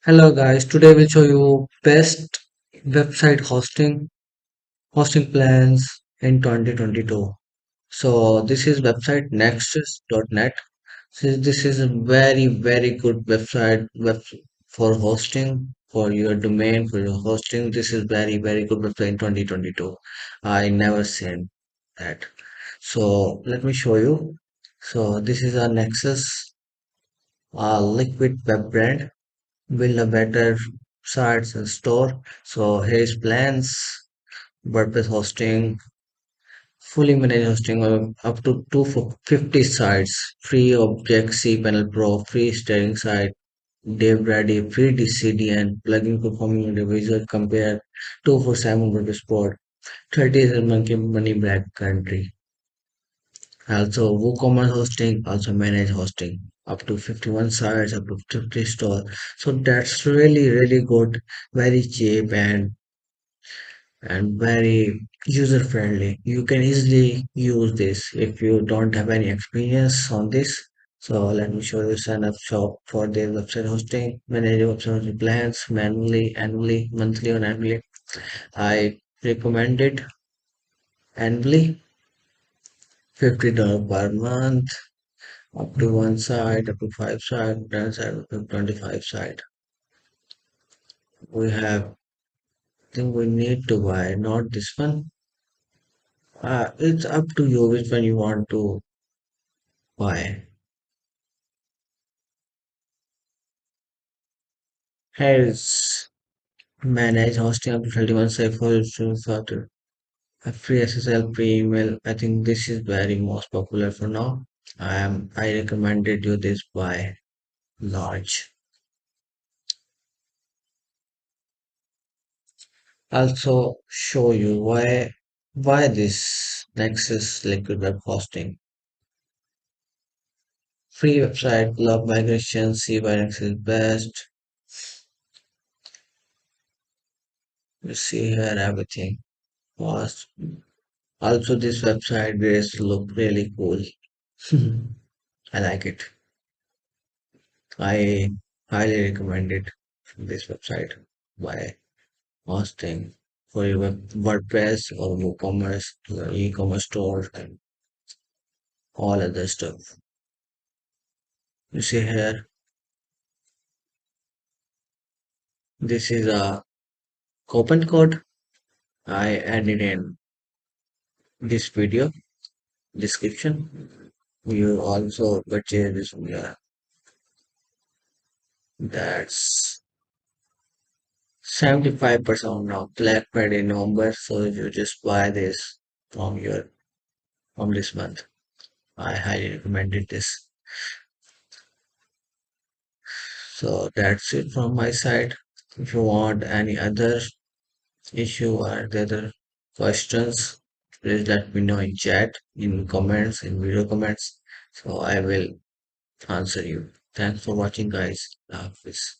Hello guys, today we'll show you best website hosting plans in 2022. So this is website nexus.net. So this is a very good for hosting for your domain for your hosting. This is very good website in 2022. I never seen that. So let me show you. So this is a Nexus liquid web brand build a better sites and store. So here's plans, WordPress hosting, fully managed hosting up to 250 sites, free object cPanel Pro, free steering site, Dev Ready, free CDN, plugin performing individual compare 247 WordPress support, 30 is money back country. Also, WooCommerce hosting, also manage hosting up to 51 sites, up to 50 stores. So that's really good, very cheap and very user friendly. You can easily use this if you don't have any experience on this. So let me show you sign up shop for their website hosting, manage your website hosting plans manually, annually, monthly or annually. I recommend it annually, $50 per month up to one side, up to five side, 10 side, up to 25 side. We have, I think we need to buy, not this one. It's up to you which one you want to buy. Here's manage hosting up to 31 site for starter. A free SSL free email. I think this is very most popular for now. I recommended you this by large. Also show you why this Nexus liquid web hosting. Free website, love migration, see why Nexus is best. You see here everything. Was also this website is look really cool. I like it. I highly recommend it. This website by hosting for your WordPress or WooCommerce, your e-commerce store, and all other stuff. You see here, this is a coupon code I added in this video description. You also purchase this one. Yeah, that's 75% now. Black Friday November. So if you just buy this from your from this month, I highly recommended this. So that's it from my side. If you want any other issue or the other questions, please let me know in chat, in comments, in video comments. So I will answer you. Thanks for watching, guys. Hafiz.